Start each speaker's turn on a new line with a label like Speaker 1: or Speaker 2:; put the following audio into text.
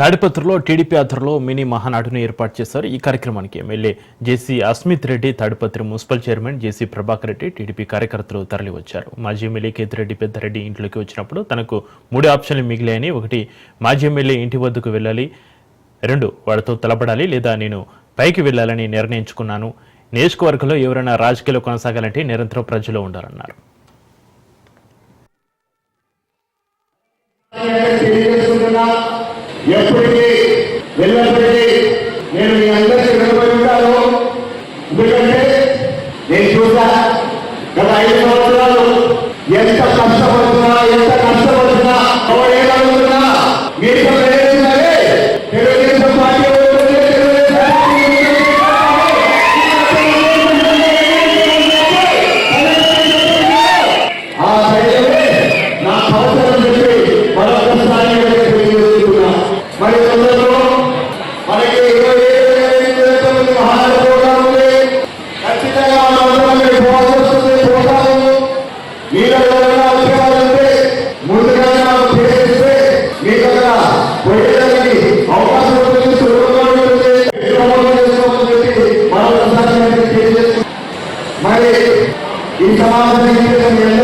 Speaker 1: తాడిపత్రిలో టీడీపీ ఆధ్వర్యంలో మినీ మహానాడును ఏర్పాటు చేశారు. ఈ కార్యక్రమానికి ఎమ్మెల్యే జేసీ అస్మిత్ రెడ్డి, తాడిపత్రి మున్సిపల్ చైర్మన్ జేసీ ప్రభాకర్ రెడ్డి, టీడీపీ కార్యకర్తలు తరలివచ్చారు. మాజీ ఎమ్మెల్యే కేతిరెడ్డి పెద్దారెడ్డి ఇంట్లోకి వచ్చినప్పుడు తనకు 3 ఆప్షన్లు మిగిలాయని. 1, మాజీ ఎమ్మెల్యే ఇంటి వద్దకు వెళ్ళాలి. 2, వాడితో తలపడాలి, లేదా నేను పైకి వెళ్లాలని నిర్ణయించుకున్నాను. నియోజకవర్గంలో ఎవరైనా రాజకీయాలు కొనసాగాలంటే నిరంతరం ప్రజలు ఉండాలన్నారు.
Speaker 2: ఎప్పటికీ వెళ్ళబడి నేను మీ అందరికీ నిలబడి ఉంటాను. ఎందుకంటే నేను చూసా గత 5 సంవత్సరాలు ఎంత కష్టపడుతున్నా ఏమనుకున్నా మీరు ప్రయత్నించాలి. తెలుగుదేశం పార్టీ ఆ ధైర్యమే నా అవసరం చెప్పి మరొకసారి మరి మనకి 27 మహారాజు ప్రోగ్రాం ఉంది. ఖచ్చితంగా పోతాము. మీరు ఎవరైనా వచ్చేవాళ్ళంటే ముందుగా మనం చేస్తే మీకు అక్కడ పోయేదానికి అవకాశం ఉంటుంది. మరొకసారి మరి ఈ సమావేశం